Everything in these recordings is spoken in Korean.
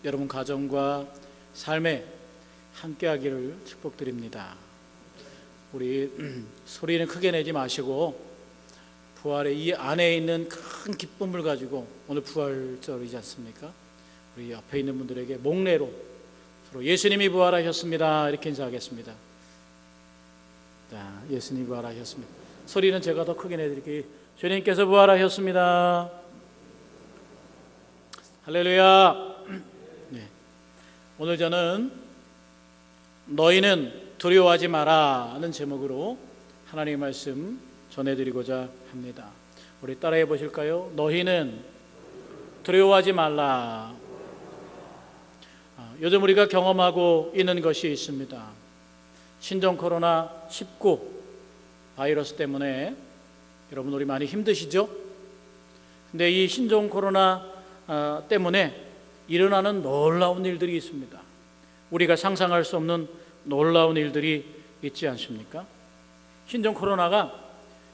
여러분 가정과 삶에 함께하기를 축복드립니다. 우리 소리는 크게 내지 마시고 부활의 이 안에 있는 큰 기쁨을 가지고 오늘 부활절이지 않습니까? 우리 옆에 있는 분들에게 목례로 서로 예수님이 부활하셨습니다 이렇게 인사하겠습니다. 자, 예수님이 부활하셨습니다. 소리는 제가 더 크게 내드릴게요. 주님께서 부활하셨습니다. 할렐루야. 네. 오늘 저는 너희는 두려워하지 마라 하는 제목으로 하나님의 말씀 전해드리고자 합니다. 우리 따라해 보실까요? 너희는 두려워하지 말라. 요즘 우리가 경험하고 있는 것이 있습니다. 신종 코로나19 바이러스 때문에 여러분 우리 많이 힘드시죠? 근데 이 신종 코로나 때문에 일어나는 놀라운 일들이 있습니다. 우리가 상상할 수 없는 놀라운 일들이 있지 않습니까? 신종 코로나가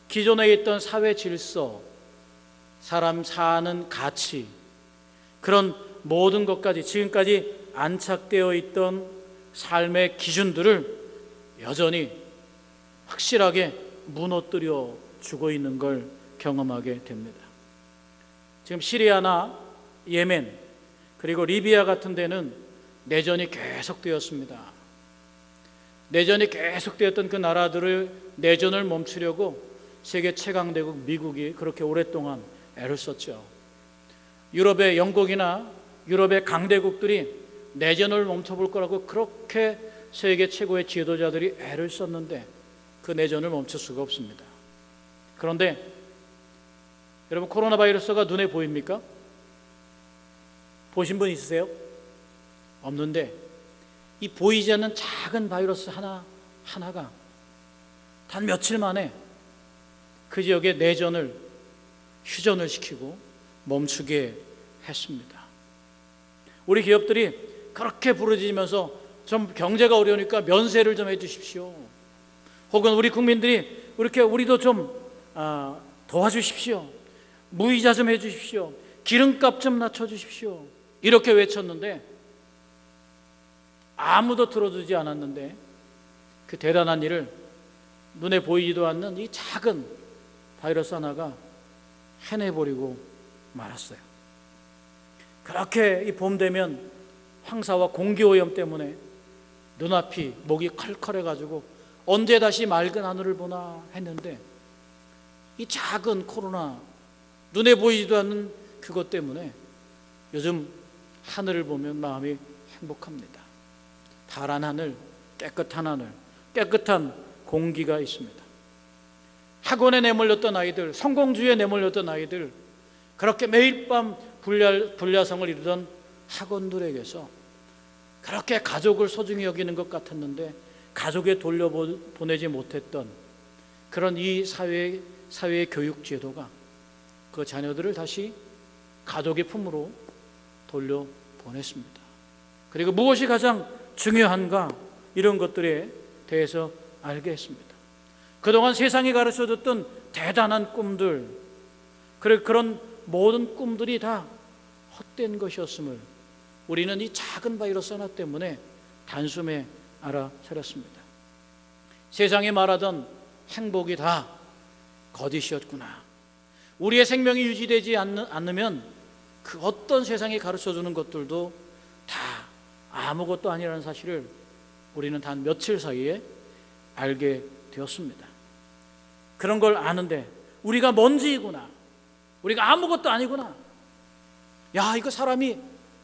기존에 있던 사회 질서, 사람 사는 가치, 그런 모든 것까지 지금까지 안착되어 있던 삶의 기준들을 여전히 확실하게 무너뜨려 주고 있는 걸 경험하게 됩니다. 지금 시리아나 예멘 그리고 리비아 같은 데는 내전이 계속되었습니다. 내전이 계속되었던 그 나라들을 내전을 멈추려고 세계 최강대국 미국이 그렇게 오랫동안 애를 썼죠. 유럽의 영국이나 유럽의 강대국들이 내전을 멈춰볼 거라고 그렇게 세계 최고의 지도자들이 애를 썼는데 그 내전을 멈출 수가 없습니다. 그런데 여러분 코로나 바이러스가 눈에 보입니까? 보신 분 있으세요? 없는데 이 보이지 않는 작은 바이러스 하나가 단 며칠 만에 그 지역의 내전을 휴전을 시키고 멈추게 했습니다. 우리 기업들이 그렇게 부르짖으면서 좀 경제가 어려우니까 면세를 좀 해주십시오. 혹은 우리 국민들이 이렇게 우리도 좀 도와주십시오. 무이자 좀 해주십시오. 기름값 좀 낮춰주십시오. 이렇게 외쳤는데 아무도 들어주지 않았는데 그 대단한 일을 눈에 보이지도 않는 이 작은 바이러스 하나가 해내버리고 말았어요. 그렇게 이 봄 되면 황사와 공기오염 때문에 눈앞이 목이 컬컬해가지고 언제 다시 맑은 하늘을 보나 했는데 이 작은 코로나 눈에 보이지도 않는 그것 때문에 요즘 하늘을 보면 마음이 행복합니다. 파란 하늘, 깨끗한 하늘, 깨끗한 공기가 있습니다. 학원에 내몰렸던 아이들, 성공주의에 내몰렸던 아이들, 그렇게 매일 밤 불야성을 이루던 학원들에게서 그렇게 가족을 소중히 여기는 것 같았는데 가족에 돌려보내지 못했던 그런 이 사회의 교육 제도가 그 자녀들을 다시 가족의 품으로 돌려보냈습니다. 그리고 무엇이 가장 중요한가 이런 것들에 대해서 알게 했습니다. 그동안 세상이 가르쳐줬던 대단한 꿈들, 그런 모든 꿈들이 다 헛된 것이었음을 우리는 이 작은 바이러스 하나 때문에 단숨에 알아차렸습니다. 세상에 말하던 행복이 다 거짓이었구나. 우리의 생명이 유지되지 않으면 그 어떤 세상이 가르쳐주는 것들도 다 아무것도 아니라는 사실을 우리는 단 며칠 사이에 알게 되었습니다. 그런 걸 아는데 우리가 먼지이구나, 우리가 아무것도 아니구나, 야 이거 사람이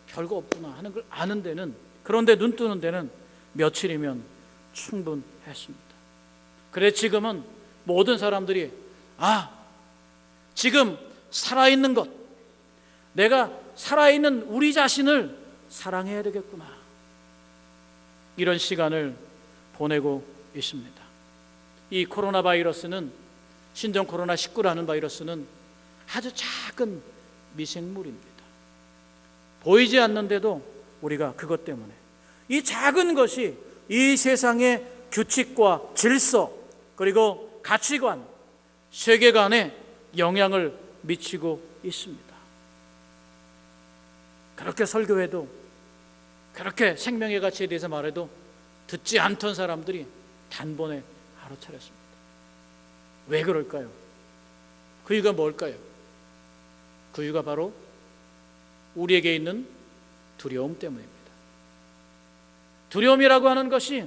별거 없구나 하는 걸 아는 데는, 그런데 눈 뜨는 데는 며칠이면 충분했습니다. 그래 지금은 모든 사람들이 지금 살아있는 것, 내가 살아있는 우리 자신을 사랑해야 되겠구나, 이런 시간을 보내고 있습니다. 이 코로나 바이러스는, 신종 코로나19라는 바이러스는 아주 작은 미생물입니다. 보이지 않는데도 우리가 그것 때문에, 이 작은 것이 이 세상의 규칙과 질서 그리고 가치관, 세계관에 영향을 미치고 있습니다. 그렇게 설교해도 그렇게 생명의 가치에 대해서 말해도 듣지 않던 사람들이 단번에 알아차렸습니다. 왜 그럴까요? 그 이유가 뭘까요? 그 이유가 바로 우리에게 있는 두려움 때문입니다. 두려움이라고 하는 것이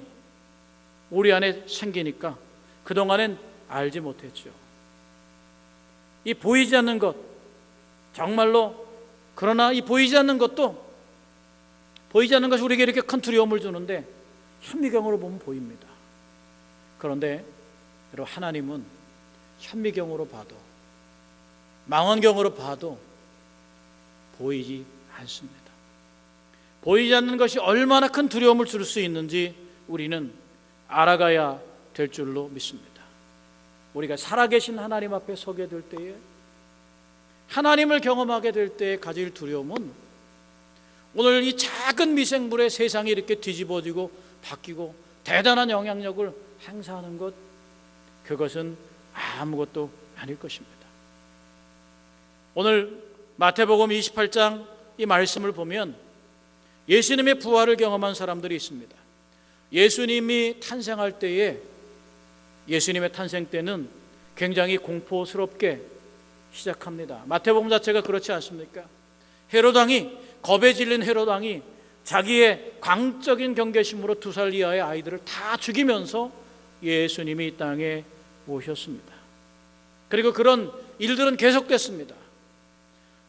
우리 안에 생기니까 그동안엔 알지 못했죠. 이 보이지 않는 것, 정말로, 그러나 이 보이지 않는 것이 우리에게 이렇게 큰 두려움을 주는데 현미경으로 보면 보입니다. 그런데 여러분, 하나님은 현미경으로 봐도 망원경으로 봐도 보이지 않습니다. 보이지 않는 것이 얼마나 큰 두려움을 줄 수 있는지 우리는 알아가야 될 줄로 믿습니다. 우리가 살아계신 하나님 앞에 서게 될 때에, 하나님을 경험하게 될 때에 가질 두려움은 오늘 이 작은 미생물의 세상이 이렇게 뒤집어지고 바뀌고 대단한 영향력을 행사하는 것, 그것은 아무것도 아닐 것입니다. 오늘 마태복음 28장 이 말씀을 보면 예수님의 부활을 경험한 사람들이 있습니다. 예수님이 탄생할 때에, 예수님의 탄생 때는 굉장히 공포스럽게 시작합니다. 마태복음 자체가 그렇지 않습니까? 헤롯 왕이, 겁에 질린 헤롯 왕이 자기의 광적인 경계심으로 2살 이하의 아이들을 다 죽이면서 예수님이 이 땅에 오셨습니다. 그리고 그런 일들은 계속됐습니다.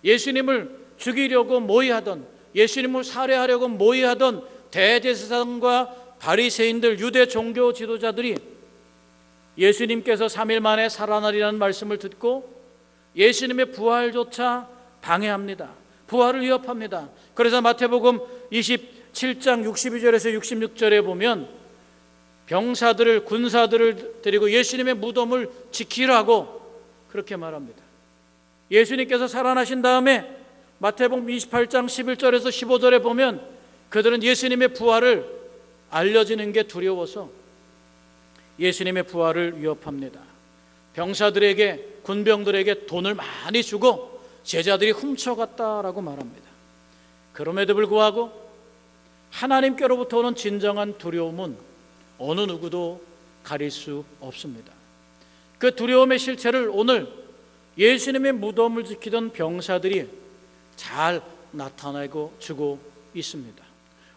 예수님을 죽이려고 모의하던, 예수님을 살해하려고 모의하던 대제사장과 바리새인들, 유대 종교 지도자들이 예수님께서 3일 만에 살아나리라는 말씀을 듣고 예수님의 부활조차 방해합니다. 부활을 위협합니다. 그래서 마태복음 27장 62절에서 66절에 보면 병사들을, 군사들을 데리고 예수님의 무덤을 지키라고 그렇게 말합니다. 예수님께서 살아나신 다음에 마태복음 28장 11절에서 15절에 보면 그들은 예수님의 부활을 알려지는 게 두려워서 예수님의 부활을 위협합니다. 병사들에게, 군병들에게 돈을 많이 주고 제자들이 훔쳐갔다라고 말합니다. 그럼에도 불구하고 하나님께로부터 오는 진정한 두려움은 어느 누구도 가릴 수 없습니다. 그 두려움의 실체를 오늘 예수님의 무덤을 지키던 병사들이 잘 나타내고 주고 있습니다.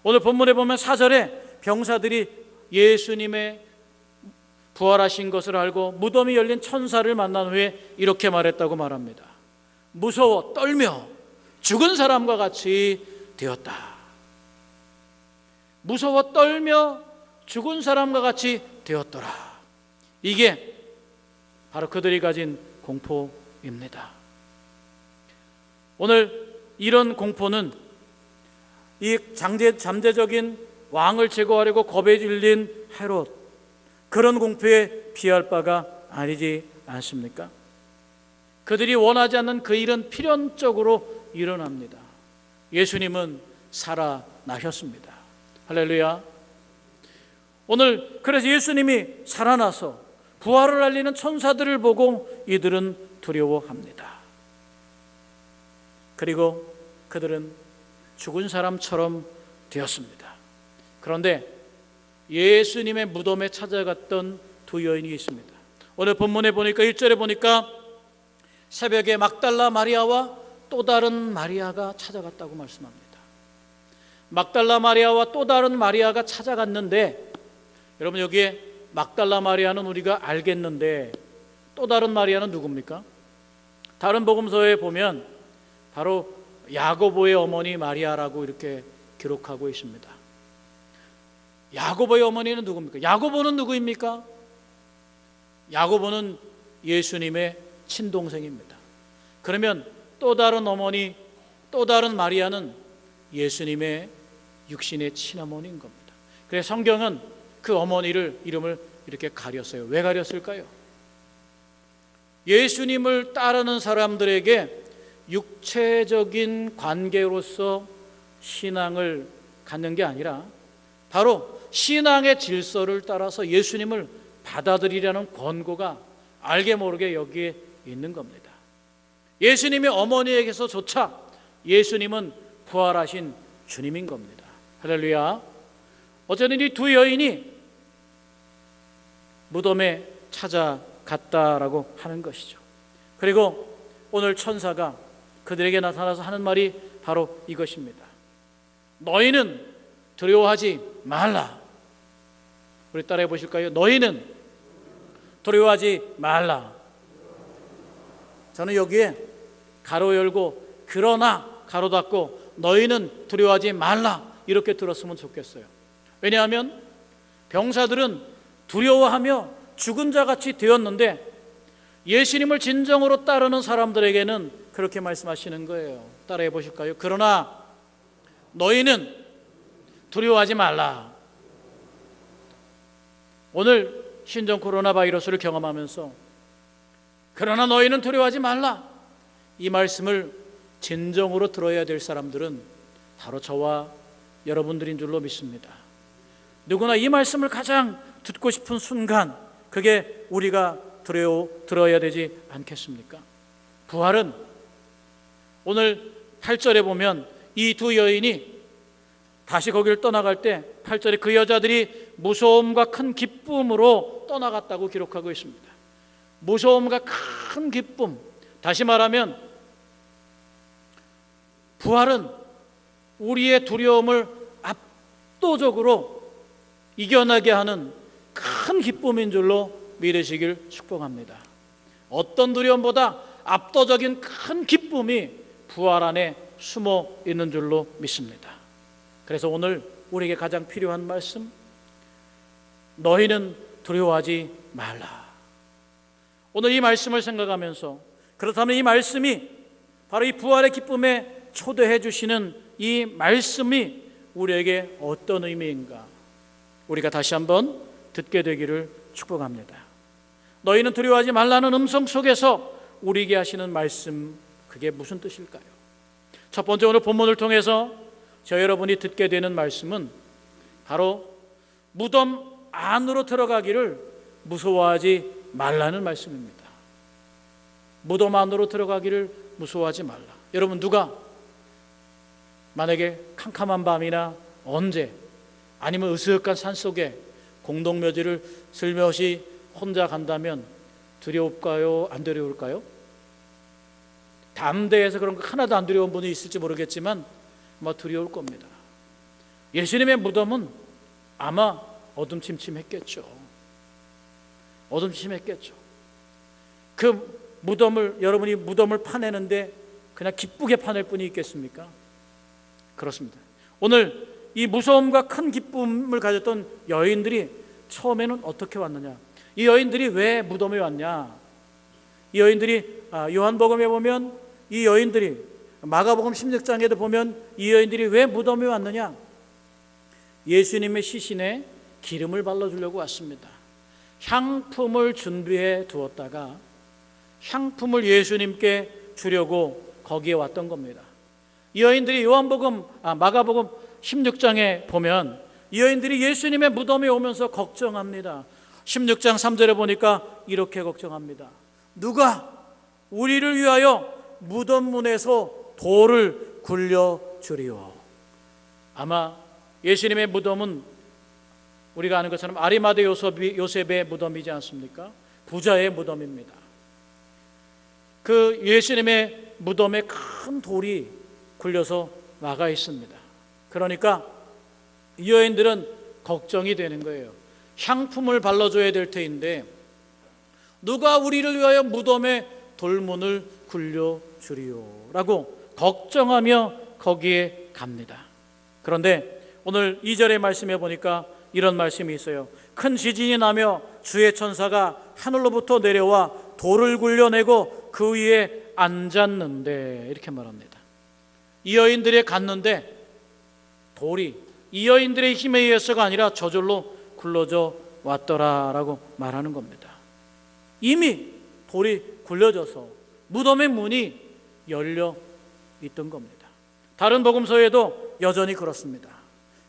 오늘 본문에 보면 4절에 병사들이 예수님의 부활하신 것을 알고 무덤이 열린 천사를 만난 후에 이렇게 말했다고 말합니다. 무서워 떨며 죽은 사람과 같이 되었다. 무서워 떨며 죽은 사람과 같이 되었더라. 이게 바로 그들이 가진 공포입니다. 오늘 이런 공포는 이 잠재적인 왕을 제거하려고 겁에 질린 헤롯, 그런 공포에 비할 바가 아니지 않습니까? 그들이 원하지 않는 그 일은 필연적으로 일어납니다. 예수님은 살아나셨습니다. 할렐루야. 오늘 그래서 예수님이 살아나서 부활을 알리는 천사들을 보고 이들은 두려워합니다. 그리고 그들은 죽은 사람처럼 되었습니다. 그런데 예수님의 무덤에 찾아갔던 두 여인이 있습니다. 오늘 본문에 보니까 1절에 보니까 새벽에 막달라 마리아와 또 다른 마리아가 찾아갔다고 말씀합니다. 막달라 마리아와 또 다른 마리아가 찾아갔는데, 여러분 여기에 막달라 마리아는 우리가 알겠는데 또 다른 마리아는 누굽니까? 다른 복음서에 보면 바로 야고보의 어머니 마리아라고 이렇게 기록하고 있습니다. 야고보의 어머니는 누굽니까? 야고보는 누구입니까? 야고보는 예수님의 친동생입니다. 그러면 또 다른 어머니, 또 다른 마리아는 예수님의 육신의 친어머니인 겁니다. 그래서 성경은 그 어머니를 이름을 이렇게 가렸어요. 왜 가렸을까요? 예수님을 따르는 사람들에게 육체적인 관계로서 신앙을 갖는 게 아니라 바로 신앙의 질서를 따라서 예수님을 받아들이려는 권고가 알게 모르게 여기에 있는 겁니다. 예수님의 어머니에게서조차 예수님은 부활하신 주님인 겁니다. 할렐루야. 어쨌든 이 두 여인이 무덤에 찾아갔다라고 하는 것이죠. 그리고 오늘 천사가 그들에게 나타나서 하는 말이 바로 이것입니다. 너희는 두려워하지 말라. 우리 따라해 보실까요? 너희는 두려워하지 말라. 저는 여기에 가로 열고 그러나 가로 닫고 너희는 두려워하지 말라 이렇게 들었으면 좋겠어요. 왜냐하면 병사들은 두려워하며 죽은 자같이 되었는데 예수님을 진정으로 따르는 사람들에게는 그렇게 말씀하시는 거예요. 따라해 보실까요? 그러나 너희는 두려워하지 말라. 오늘 신종 코로나 바이러스를 경험하면서 그러나 너희는 두려워하지 말라, 이 말씀을 진정으로 들어야 될 사람들은 바로 저와 여러분들인 줄로 믿습니다. 누구나 이 말씀을 가장 듣고 싶은 순간 그게 우리가 들어야 되지 않겠습니까? 부활은 오늘 8절에 보면 이 두 여인이 다시 거기를 떠나갈 때 8절에 그 여자들이 무서움과 큰 기쁨으로 떠나갔다고 기록하고 있습니다. 무서움과 큰 기쁨, 다시 말하면 부활은 우리의 두려움을 압도적으로 이겨나게 하는 큰 기쁨인 줄로 믿으시길 축복합니다. 어떤 두려움보다 압도적인 큰 기쁨이 부활 안에 숨어 있는 줄로 믿습니다. 그래서 오늘 우리에게 가장 필요한 말씀, 너희는 두려워하지 말라. 오늘 이 말씀을 생각하면서 그렇다면 이 말씀이 바로 이 부활의 기쁨에 초대해 주시는 이 말씀이 우리에게 어떤 의미인가 우리가 다시 한번 듣게 되기를 축복합니다. 너희는 두려워하지 말라는 음성 속에서 우리에게 하시는 말씀, 그게 무슨 뜻일까요? 첫 번째, 오늘 본문을 통해서 저 여러분이 듣게 되는 말씀은 바로 무덤 안으로 들어가기를 무서워하지 말라는 말씀입니다. 무덤 안으로 들어가기를 무서워하지 말라. 여러분, 누가 만약에 캄캄한 밤이나 언제 아니면 으슥한 산속에 공동묘지를 슬며시 혼자 간다면 두려울까요? 안 두려울까요? 담대해서 그런 거 하나도 안 두려운 분이 있을지 모르겠지만 아마 두려울 겁니다. 예수님의 무덤은 아마 어둠침침했겠죠. 어둠침침했겠죠. 그 무덤을, 여러분이 무덤을 파내는데 그냥 기쁘게 파낼 분이 있겠습니까? 그렇습니다. 오늘 이 무서움과 큰 기쁨을 가졌던 여인들이 처음에는 어떻게 왔느냐? 이 여인들이 왜 무덤에 왔냐? 이 여인들이 요한복음에 보면 이 여인들이, 마가복음 16장에도 보면 이 여인들이 왜 무덤에 왔느냐? 예수님의 시신에 기름을 발라주려고 왔습니다. 향품을 준비해 두었다가 향품을 예수님께 주려고 거기에 왔던 겁니다. 이 여인들이 마가복음 16장에 보면 이 여인들이 예수님의 무덤에 오면서 걱정합니다. 16장 3절에 보니까 이렇게 걱정합니다. 누가 우리를 위하여 무덤 문에서 돌을 굴려주리오. 아마 예수님의 무덤은 우리가 아는 것처럼 아리마대 요셉의 무덤이지 않습니까? 부자의 무덤입니다. 그 예수님의 무덤에 큰 돌이 굴려서 막아 있습니다. 그러니까 이 여인들은 걱정이 되는 거예요. 향품을 발라줘야 될 터인데 누가 우리를 위하여 무덤에 돌문을 굴려주리오 라고 걱정하며 거기에 갑니다. 그런데 오늘 2절의 말씀에 보니까 이런 말씀이 있어요. 큰 지진이 나며 주의 천사가 하늘로부터 내려와 돌을 굴려내고 그 위에 앉았는데, 이렇게 말합니다. 이 여인들이 갔는데 돌이 이 여인들의 힘에 의해서가 아니라 저절로 굴러져 왔더라라고 말하는 겁니다. 이미 돌이 굴려져서 무덤의 문이 열려 있던 겁니다. 다른 복음서에도 여전히 그렇습니다.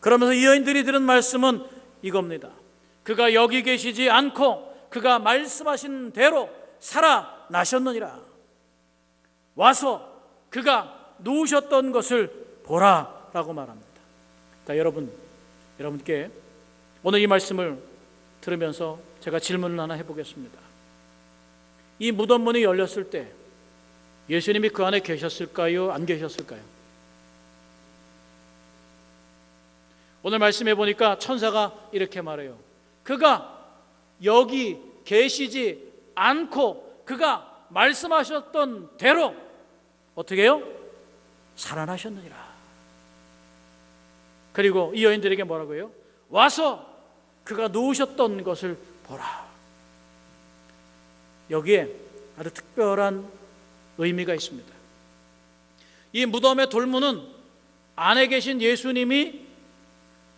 그러면서 이 여인들이 들은 말씀은 이겁니다. 그가 여기 계시지 않고 그가 말씀하신 대로 살아나셨느니라. 와서 그가 누우셨던 것을 보라라고 말합니다. 그러니까 여러분께 오늘 이 말씀을 들으면서 제가 질문을 하나 해보겠습니다. 이 무덤 문이 열렸을 때 예수님이 그 안에 계셨을까요? 안 계셨을까요? 오늘 말씀해 보니까 천사가 이렇게 말해요. 그가 여기 계시지 않고 그가 말씀하셨던 대로 어떻게 해요? 살아나셨느니라. 그리고 이 여인들에게 뭐라고 해요? 와서 그가 누우셨던 것을 보라. 여기에 아주 특별한 의미가 있습니다. 이 무덤의 돌문은 안에 계신 예수님이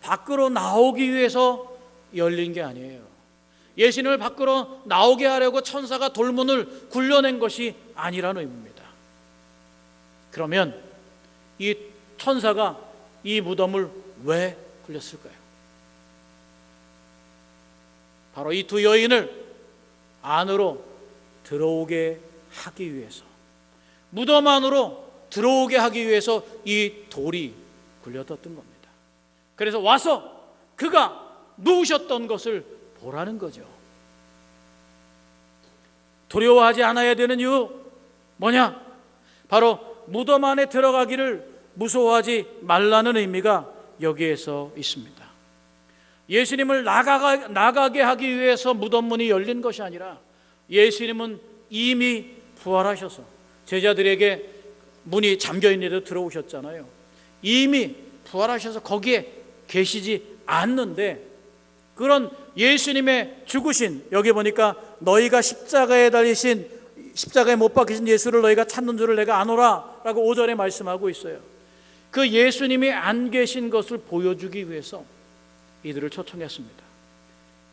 밖으로 나오기 위해서 열린 게 아니에요. 예수님을 밖으로 나오게 하려고 천사가 돌문을 굴려낸 것이 아니라는 의미입니다. 그러면 이 천사가 이 무덤을 왜 굴렸을까요? 바로 이 두 여인을 안으로 들어오게 하기 위해서, 무덤 안으로 들어오게 하기 위해서 이 돌이 굴려졌던 겁니다. 그래서 와서 그가 누우셨던 것을 보라는 거죠. 두려워하지 않아야 되는 이유 뭐냐? 바로 무덤 안에 들어가기를 무서워하지 말라는 의미가 여기에서 있습니다. 예수님을 나가게 하기 위해서 무덤 문이 열린 것이 아니라 예수님은 이미 부활하셔서 제자들에게 문이 잠겨있는데도 들어오셨잖아요. 이미 부활하셔서 거기에 계시지 않는데, 그런 예수님의 죽으신, 여기 보니까 너희가 십자가에 못 박히신 예수를 너희가 찾는 줄을 내가 아노라 라고 5절에 말씀하고 있어요. 그 예수님이 안 계신 것을 보여주기 위해서 이들을 초청했습니다.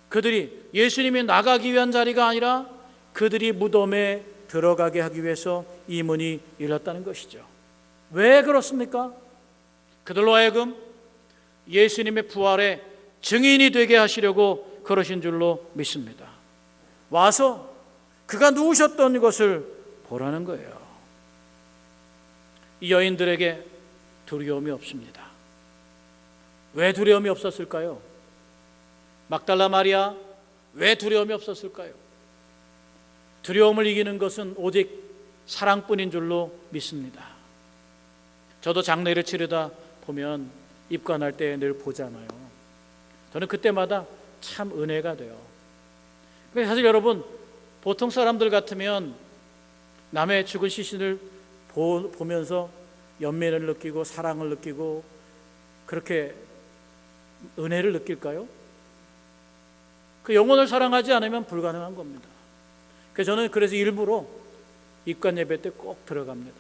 그들이 예수님이 나가기 위한 자리가 아니라 그들이 무덤에 들어가게 하기 위해서 이 문이 열렸다는 것이죠. 왜 그렇습니까? 그들로 하여금 예수님의 부활의 증인이 되게 하시려고 그러신 줄로 믿습니다. 와서 그가 누우셨던 것을 보라는 거예요. 이 여인들에게 두려움이 없습니다. 왜 두려움이 없었을까요? 막달라 마리아, 왜 두려움이 없었을까요? 두려움을 이기는 것은 오직 사랑뿐인 줄로 믿습니다. 저도 장례를 치르다 보면 입관할 때 늘 보잖아요. 저는 그때마다 참 은혜가 돼요. 사실 여러분, 보통 사람들 같으면 남의 죽은 시신을 보면서 연민을 느끼고 사랑을 느끼고 그렇게 은혜를 느낄까요? 그 영혼을 사랑하지 않으면 불가능한 겁니다. 저는 그래서 일부러 입관 예배 때 꼭 들어갑니다.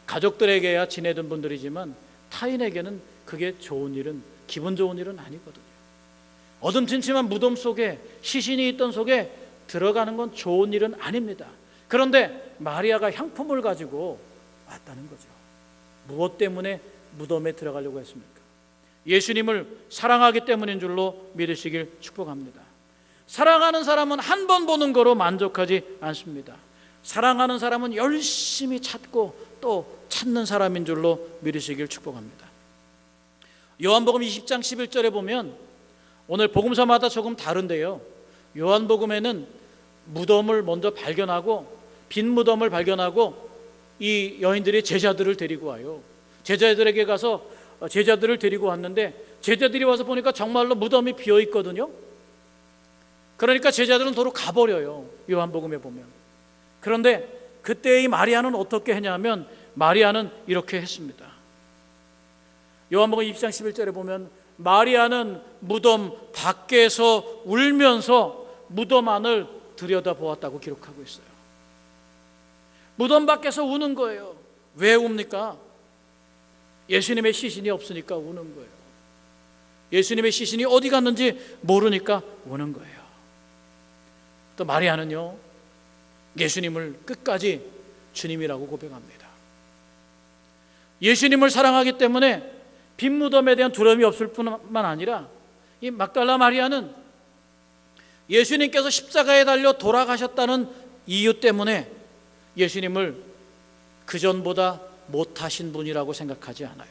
가족들에게야 지내던 분들이지만 타인에게는 그게 좋은 일은, 기분 좋은 일은 아니거든요. 어둠침침한 무덤 속에, 시신이 있던 속에 들어가는 건 좋은 일은 아닙니다. 그런데 마리아가 향품을 가지고 왔다는 거죠. 무엇 때문에 무덤에 들어가려고 했습니까? 예수님을 사랑하기 때문인 줄로 믿으시길 축복합니다. 사랑하는 사람은 한 번 보는 거로 만족하지 않습니다. 사랑하는 사람은 열심히 찾고 또 찾는 사람인 줄로 믿으시길 축복합니다. 요한복음 20장 11절에 보면, 오늘 복음서마다 조금 다른데요, 요한복음에는 무덤을 먼저 발견하고, 빈 무덤을 발견하고 이 여인들이 제자들을 데리고 와요. 제자들에게 가서 제자들을 데리고 왔는데, 제자들이 와서 보니까 정말로 무덤이 비어 있거든요. 그러니까 제자들은 도로 가버려요, 요한복음에 보면. 그런데 그때 이 마리아는 어떻게 했냐면, 마리아는 이렇게 했습니다. 요한복음 20장 11절에 보면 마리아는 무덤 밖에서 울면서 무덤 안을 들여다보았다고 기록하고 있어요. 무덤 밖에서 우는 거예요. 왜 웁니까? 예수님의 시신이 없으니까 우는 거예요. 예수님의 시신이 어디 갔는지 모르니까 우는 거예요. 또 마리아는요, 예수님을 끝까지 주님이라고 고백합니다. 예수님을 사랑하기 때문에 빈 무덤에 대한 두려움이 없을 뿐만 아니라, 이 막달라 마리아는 예수님께서 십자가에 달려 돌아가셨다는 이유 때문에 예수님을 그전보다 못하신 분이라고 생각하지 않아요.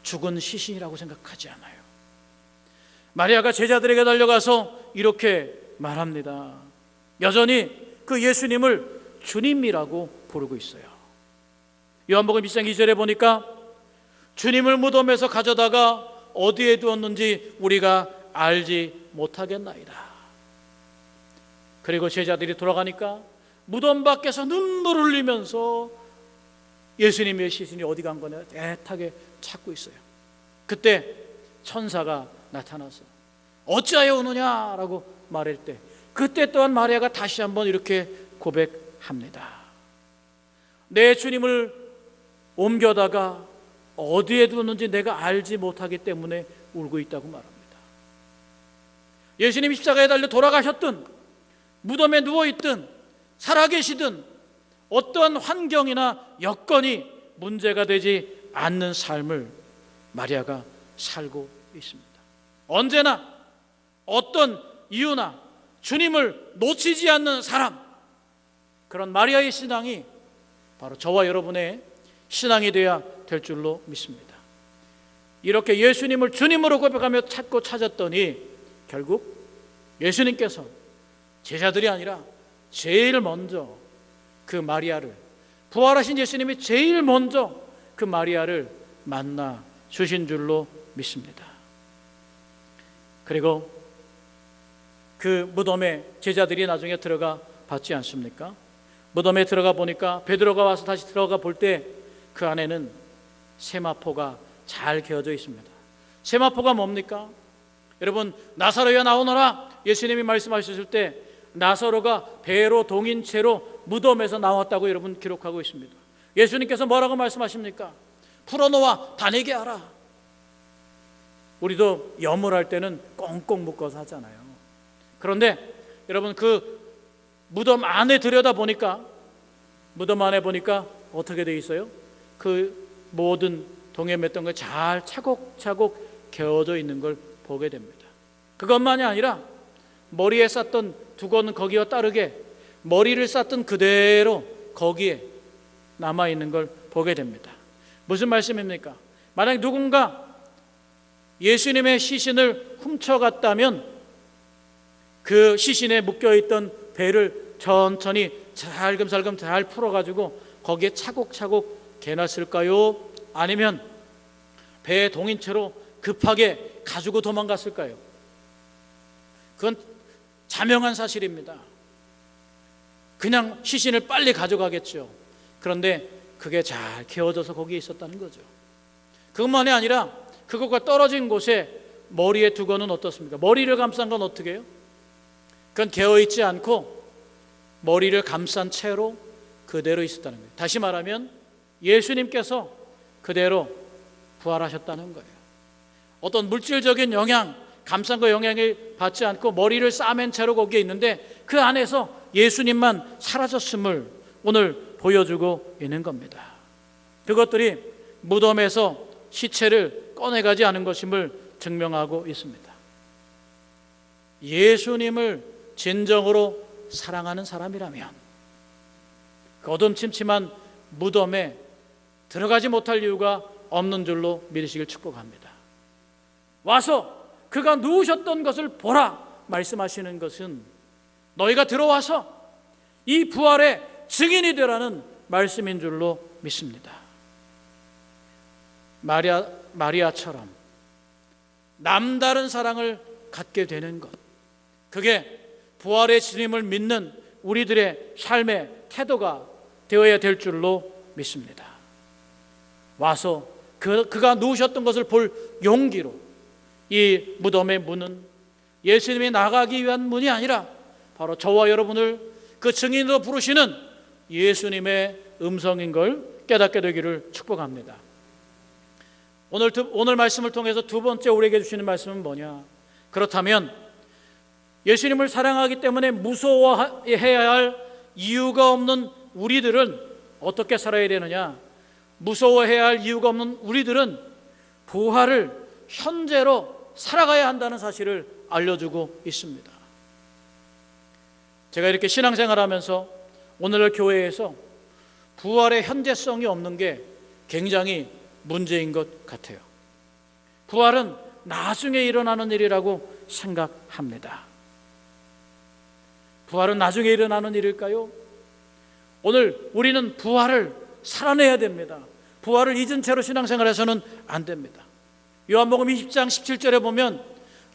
죽은 시신이라고 생각하지 않아요. 마리아가 제자들에게 달려가서 이렇게 말합니다. 여전히 그 예수님을 주님이라고 부르고 있어요. 요한복음 1장 2절에 보니까 주님을 무덤에서 가져다가 어디에 두었는지 우리가 알지 못하겠나이다. 그리고 제자들이 돌아가니까 무덤 밖에서 눈물을 흘리면서 예수님의 시신이 어디 간 거냐 애타게 찾고 있어요. 그때 천사가 나타나서 어찌하여 오느냐라고 말할 때 그때 또한 마리아가 다시 한번 이렇게 고백합니다. 내 주님을 옮겨다가 어디에 두었는지 내가 알지 못하기 때문에 울고 있다고 말합니다. 예수님이 십자가에 달려 돌아가셨든 무덤에 누워있든 살아계시든 어떠한 환경이나 여건이 문제가 되지 않는 삶을 마리아가 살고 있습니다. 언제나 어떤 이유나 주님을 놓치지 않는 사람, 그런 마리아의 신앙이 바로 저와 여러분의 신앙이 되어야 될 줄로 믿습니다. 이렇게 예수님을 주님으로 고백하며 찾고 찾았더니 결국 예수님께서 제자들이 아니라 제일 먼저 그 마리아를, 부활하신 예수님이 제일 먼저 그 마리아를 만나 주신 줄로 믿습니다. 그리고 그 무덤에 제자들이 나중에 들어가 봤지 않습니까? 무덤에 들어가 보니까 베드로가 와서 다시 들어가 볼 때 그 안에는 세마포가 잘 개어져 있습니다. 세마포가 뭡니까? 여러분, 나사로야 나오너라 예수님이 말씀하셨을 때 나사로가 배로 동인 채로 무덤에서 나왔다고 여러분 기록하고 있습니다. 예수님께서 뭐라고 말씀하십니까? 풀어놓아 다니게 하라. 우리도 염을 때는 꽁꽁 묶어서 하잖아요. 그런데 여러분 그 무덤 안에 들여다 보니까, 무덤 안에 보니까 어떻게 돼 있어요? 그 모든 동여맸던 걸 잘 차곡차곡 개어져 있는 걸 보게 됩니다. 그것만이 아니라 머리에 쌌던 두건은 거기와 따르게 머리를 쌌던 그대로 거기에 남아있는 걸 보게 됩니다. 무슨 말씀입니까? 만약 누군가 예수님의 시신을 훔쳐갔다면 그 시신에 묶여있던 배를 천천히 살금살금 잘 풀어가지고 거기에 차곡차곡 개놨을까요? 아니면 배에 동인 채로 급하게 가지고 도망갔을까요? 그건 자명한 사실입니다. 그냥 시신을 빨리 가져가겠죠. 그런데 그게 잘 개어져서 거기에 있었다는 거죠. 그것만이 아니라 그것과 떨어진 곳에 머리에 두건은 어떻습니까? 머리를 감싼 건 어떻게 해요? 그건 개어있지 않고 머리를 감싼 채로 그대로 있었다는 거예요. 다시 말하면 예수님께서 그대로 부활하셨다는 거예요. 어떤 물질적인 영향, 감싼 거 영향을 받지 않고 머리를 싸맨 채로 거기에 있는데 그 안에서 예수님만 사라졌음을 오늘 보여주고 있는 겁니다. 그것들이 무덤에서 시체를 꺼내가지 않은 것임을 증명하고 있습니다. 예수님을 진정으로 사랑하는 사람이라면 그 어둠침침한 무덤에 들어가지 못할 이유가 없는 줄로 믿으시길 축복합니다. 와서 그가 누우셨던 것을 보라 말씀하시는 것은 너희가 들어와서 이 부활의 증인이 되라는 말씀인 줄로 믿습니다. 마리아처럼 남다른 사랑을 갖게 되는 것, 그게 부활의 주님을 믿는 우리들의 삶의 태도가 되어야 될 줄로 믿습니다. 와서 그가 누우셨던 것을 볼 용기로 이 무덤의 문은 예수님이 나가기 위한 문이 아니라 바로 저와 여러분을 그 증인으로 부르시는 예수님의 음성인 걸 깨닫게 되기를 축복합니다. 오늘 말씀을 통해서 두 번째 우리에게 주시는 말씀은 뭐냐? 그렇다면 예수님을 사랑하기 때문에 무서워해야 할 이유가 없는 우리들은 어떻게 살아야 되느냐? 무서워해야 할 이유가 없는 우리들은 부활을 현재로 살아가야 한다는 사실을 알려주고 있습니다. 제가 이렇게 신앙생활하면서 오늘날 교회에서 부활의 현재성이 없는 게 굉장히 문제인 것 같아요. 부활은 나중에 일어나는 일이라고 생각합니다. 부활은 나중에 일어나는 일일까요? 오늘 우리는 부활을 살아내야 됩니다. 부활을 잊은 채로 신앙생활해서는 안 됩니다. 요한복음 20장 17절에 보면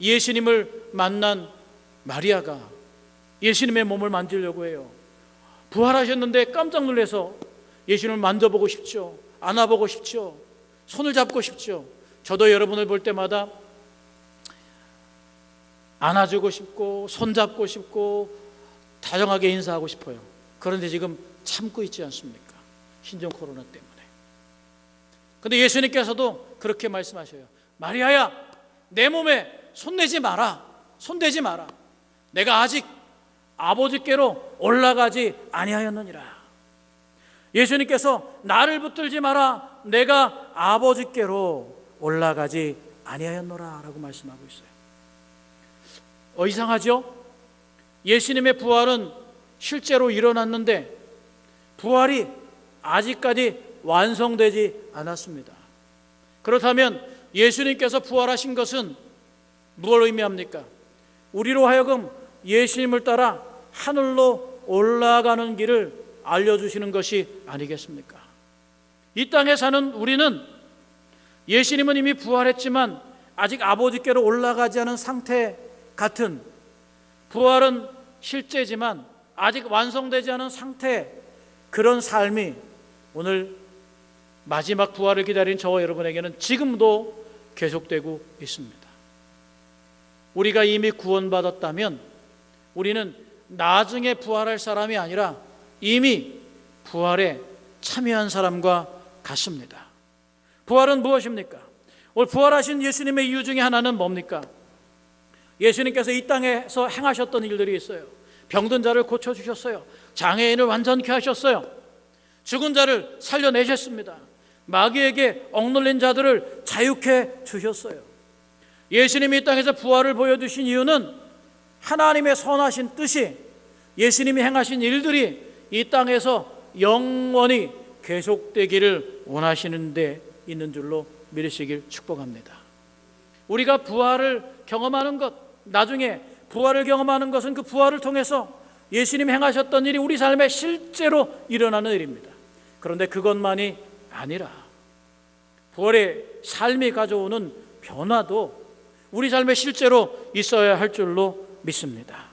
예수님을 만난 마리아가 예수님의 몸을 만지려고 해요. 부활하셨는데 깜짝 놀라서 예수님을 만져보고 싶죠. 안아보고 싶죠. 손을 잡고 싶죠. 저도 여러분을 볼 때마다 안아주고 싶고 손잡고 싶고 다정하게 인사하고 싶어요. 그런데 지금 참고 있지 않습니까? 신종 코로나 때문에. 그런데 예수님께서도 그렇게 말씀하셔요. 마리아야, 내 몸에 손대지 마라. 손대지 마라. 내가 아직 아버지께로 올라가지 아니하였느니라. 예수님께서 나를 붙들지 마라. 내가 아버지께로 올라가지 아니하였노라 라고 말씀하고 있어요. 이상하죠? 예수님의 부활은 실제로 일어났는데 부활이 아직까지 완성되지 않았습니다. 그렇다면 예수님께서 부활하신 것은 무엇을 의미합니까? 우리로 하여금 예수님을 따라 하늘로 올라가는 길을 알려주시는 것이 아니겠습니까? 이 땅에 사는 우리는 예수님은 이미 부활했지만 아직 아버지께로 올라가지 않은 상태 같은, 부활은 실제지만 아직 완성되지 않은 상태, 그런 삶이 오늘 마지막 부활을 기다린 저와 여러분에게는 지금도 계속되고 있습니다. 우리가 이미 구원받았다면 우리는 나중에 부활할 사람이 아니라 이미 부활에 참여한 사람과 같습니다. 부활은 무엇입니까? 오늘 부활하신 예수님의 이유 중에 하나는 뭡니까? 예수님께서 이 땅에서 행하셨던 일들이 있어요. 병든 자를 고쳐주셨어요. 장애인을 완전케 하셨어요. 죽은 자를 살려내셨습니다. 마귀에게 억눌린 자들을 자유케 주셨어요. 예수님이 이 땅에서 부활을 보여주신 이유는 하나님의 선하신 뜻이, 예수님이 행하신 일들이 이 땅에서 영원히 계속되기를 원하시는 데 있는 줄로 믿으시길 축복합니다. 우리가 부활을 경험하는 것, 나중에 부활을 경험하는 것은 그 부활을 통해서 예수님이 행하셨던 일이 우리 삶에 실제로 일어나는 일입니다. 그런데 그것만이 아니라 부활의 삶이 가져오는 변화도 우리 삶에 실제로 있어야 할 줄로 믿습니다.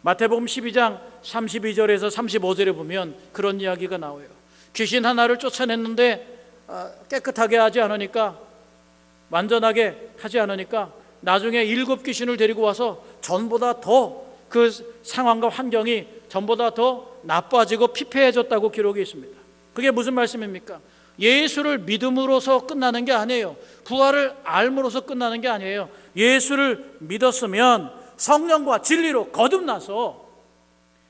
마태복음 12장 32절에서 35절에 보면 그런 이야기가 나와요. 귀신 하나를 쫓아냈는데 깨끗하게 하지 않으니까, 완전하게 하지 않으니까 나중에 7 귀신을 데리고 와서 전보다 더 그 상황과 환경이 전보다 더 나빠지고 피폐해졌다고 기록이 있습니다. 그게 무슨 말씀입니까? 예수를 믿음으로서 끝나는 게 아니에요. 부활을 알므로써 끝나는 게 아니에요. 예수를 믿었으면 성령과 진리로 거듭나서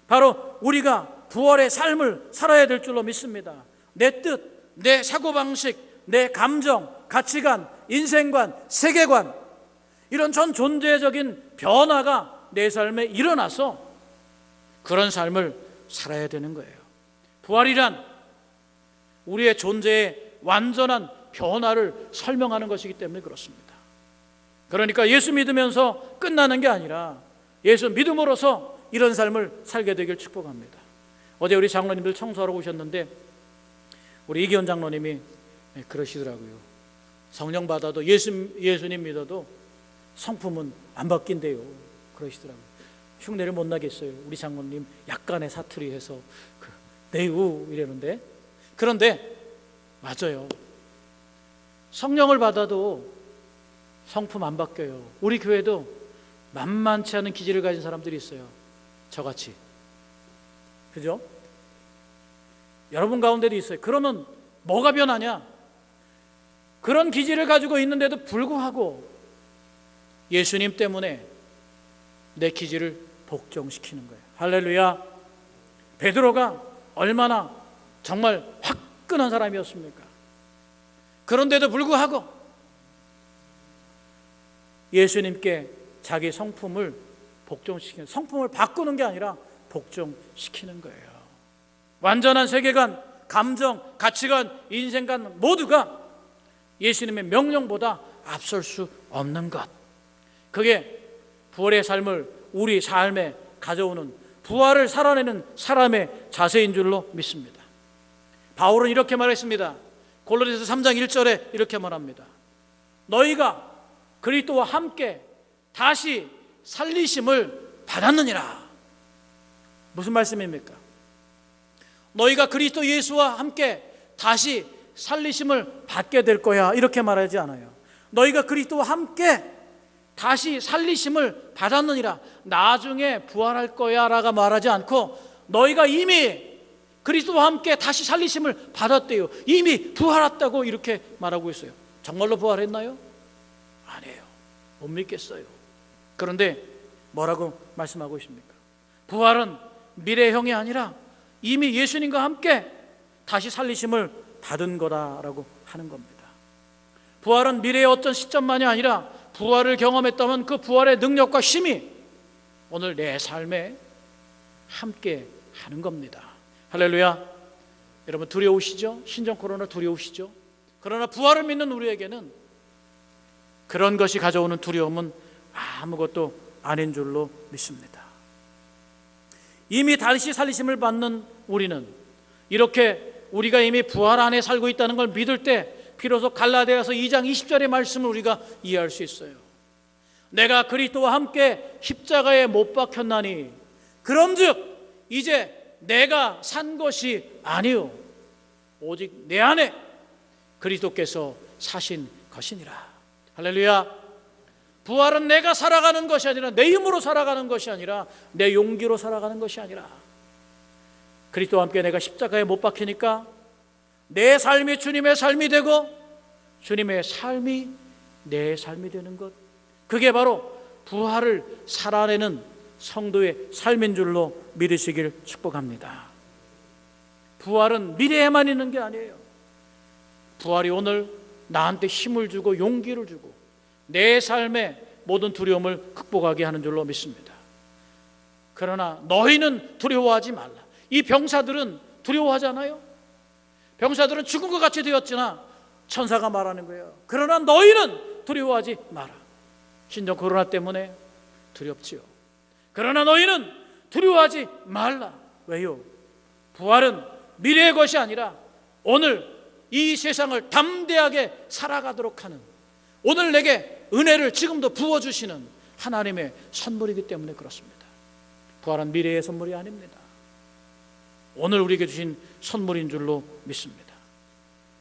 바로 우리가 부활의 삶을 살아야 될 줄로 믿습니다. 내 뜻, 내 사고방식, 내 감정, 가치관, 인생관, 세계관, 이런 전 존재적인 변화가 내 삶에 일어나서 그런 삶을 살아야 되는 거예요. 부활이란 우리의 존재의 완전한 변화를 설명하는 것이기 때문에 그렇습니다. 그러니까 예수 믿으면서 끝나는 게 아니라 예수 믿음으로써 이런 삶을 살게 되길 축복합니다. 어제 우리 장로님들 청소하러 오셨는데 우리 이기현 장로님이 그러시더라고요. 성령 받아도 예수님 믿어도 성품은 안 바뀐대요. 그러시더라고요. 흉내를 못 나겠어요. 우리 장로님 약간의 사투리해서 네우 이러는데, 그런데 맞아요. 성령을 받아도 성품 안 바뀌어요. 우리 교회도 만만치 않은 기질을 가진 사람들이 있어요. 저같이. 그죠? 여러분 가운데도 있어요. 그러면 뭐가 변하냐? 그런 기질을 가지고 있는데도 불구하고 예수님 때문에 내 기질을 복종시키는 거예요. 할렐루야. 베드로가 얼마나 정말 화끈한 사람이었습니까? 그런데도 불구하고 예수님께 자기 성품을 복종시키는, 성품을 바꾸는 게 아니라 복종시키는 거예요. 완전한 세계관, 감정, 가치관, 인생관 모두가 예수님의 명령보다 앞설 수 없는 것, 그게 부활의 삶을 우리 삶에 가져오는, 부활을 살아내는 사람의 자세인 줄로 믿습니다. 바울은 이렇게 말했습니다. 골로새서 3장 1절에 이렇게 말합니다. 너희가 그리스도와 함께 다시 살리심을 받았느니라. 무슨 말씀입니까? 너희가 그리스도 예수와 함께 다시 살리심을 받게 될 거야, 이렇게 말하지 않아요. 너희가 그리스도와 함께 다시 살리심을 받았느니라, 나중에 부활할 거야 라고 말하지 않고 너희가 이미 그리스도와 함께 다시 살리심을 받았대요. 이미 부활했다고 이렇게 말하고 있어요. 정말로 부활했나요? 아니에요. 못 믿겠어요. 그런데 뭐라고 말씀하고 있습니까? 부활은 미래형이 아니라 이미 예수님과 함께 다시 살리심을 받은 거다라고 하는 겁니다. 부활은 미래의 어떤 시점만이 아니라 부활을 경험했다면 그 부활의 능력과 힘이 오늘 내 삶에 함께 하는 겁니다. 할렐루야. 여러분 두려우시죠? 신종 코로나 두려우시죠? 그러나 부활을 믿는 우리에게는 그런 것이 가져오는 두려움은 아무것도 아닌 줄로 믿습니다. 이미 다시 살리심을 받는 우리는 이렇게 우리가 이미 부활 안에 살고 있다는 걸 믿을 때 비로소 갈라디아서 2장 20절의 말씀을 우리가 이해할 수 있어요. 내가 그리스도와 함께 십자가에 못 박혔나니 그런즉 이제 내가 산 것이 아니요 오직 내 안에 그리스도께서 사신 것이니라. 할렐루야. 부활은 내가 살아가는 것이 아니라, 내 힘으로 살아가는 것이 아니라, 내 용기로 살아가는 것이 아니라, 그리스도와 함께 내가 십자가에 못 박히니까 내 삶이 주님의 삶이 되고 주님의 삶이 내 삶이 되는 것, 그게 바로 부활을 살아내는 성도의 삶인 줄로 믿으시길 축복합니다. 부활은 미래에만 있는 게 아니에요. 부활이 오늘 나한테 힘을 주고 용기를 주고 내 삶의 모든 두려움을 극복하게 하는 줄로 믿습니다. 그러나 너희는 두려워하지 말라. 이 병사들은 두려워하잖아요. 병사들은 죽은 것 같이 되었지나 천사가 말하는 거예요. 그러나 너희는 두려워하지 마라. 신종 코로나 때문에 두렵지요. 그러나 너희는 두려워하지 말라. 왜요? 부활은 미래의 것이 아니라 오늘 이 세상을 담대하게 살아가도록 하는, 오늘 내게 은혜를 지금도 부어주시는 하나님의 선물이기 때문에 그렇습니다. 부활은 미래의 선물이 아닙니다. 오늘 우리에게 주신 선물인 줄로 믿습니다.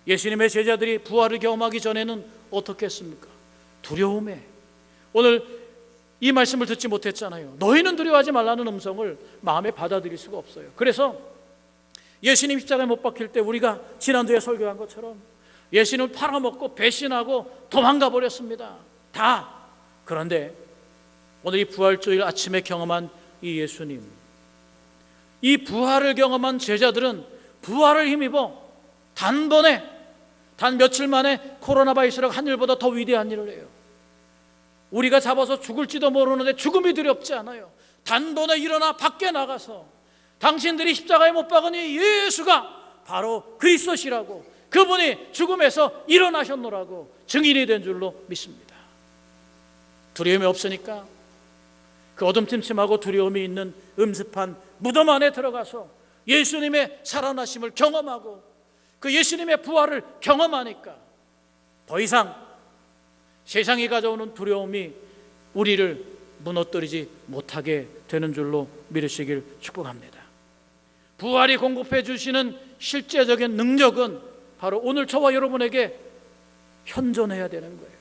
예수님의 제자들이 부활을 경험하기 전에는 어떻게 했습니까? 두려움에, 오늘 이 말씀을 듣지 못했잖아요. 너희는 두려워하지 말라는 음성을 마음에 받아들일 수가 없어요. 그래서 예수님 십자가에 못 박힐 때 우리가 지난주에 설교한 것처럼 예수님을 팔아먹고 배신하고 도망가 버렸습니다. 다. 그런데 오늘 이 부활주일 아침에 경험한 이 예수님, 이 부활을 경험한 제자들은 부활을 힘입어 단번에, 단 며칠 만에 코로나 바이러스가 한 일보다 더 위대한 일을 해요. 우리가 잡아서 죽을지도 모르는데 죽음이 두렵지 않아요. 단번에 일어나 밖에 나가서 당신들이 십자가에 못 박은 이 예수가 바로 그리스도시라고, 그분이 죽음에서 일어나셨노라고 증인이 된 줄로 믿습니다. 두려움이 없으니까 그 어둠침침하고 두려움이 있는 음습한 무덤 안에 들어가서 예수님의 살아나심을 경험하고 그 예수님의 부활을 경험하니까 더 이상 세상이 가져오는 두려움이 우리를 무너뜨리지 못하게 되는 줄로 믿으시길 축복합니다. 부활이 공급해 주시는 실제적인 능력은 바로 오늘 저와 여러분에게 현존해야 되는 거예요.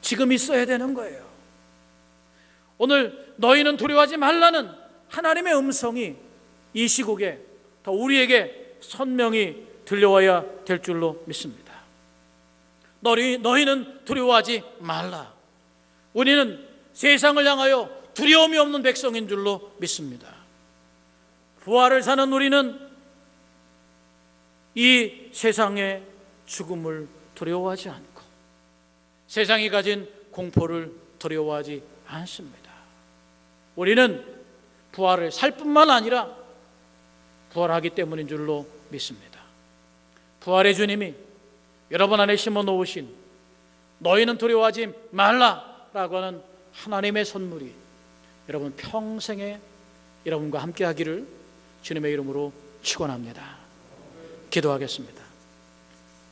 지금 있어야 되는 거예요. 오늘 너희는 두려워하지 말라는 하나님의 음성이 이 시국에 더 우리에게 선명히 들려와야 될 줄로 믿습니다. 너희는 두려워하지 말라. 우리는 세상을 향하여 두려움이 없는 백성인 줄로 믿습니다. 부활을 사는 우리는 이 세상의 죽음을 두려워하지 않고 세상이 가진 공포를 두려워하지 않습니다. 우리는 부활을 살 뿐만 아니라 부활하기 때문인 줄로 믿습니다. 부활의 주님이 여러분 안에 심어 놓으신 너희는 두려워하지 말라라고 하는 하나님의 선물이 여러분 평생에 여러분과 함께 하기를 주님의 이름으로 축원합니다. 기도하겠습니다.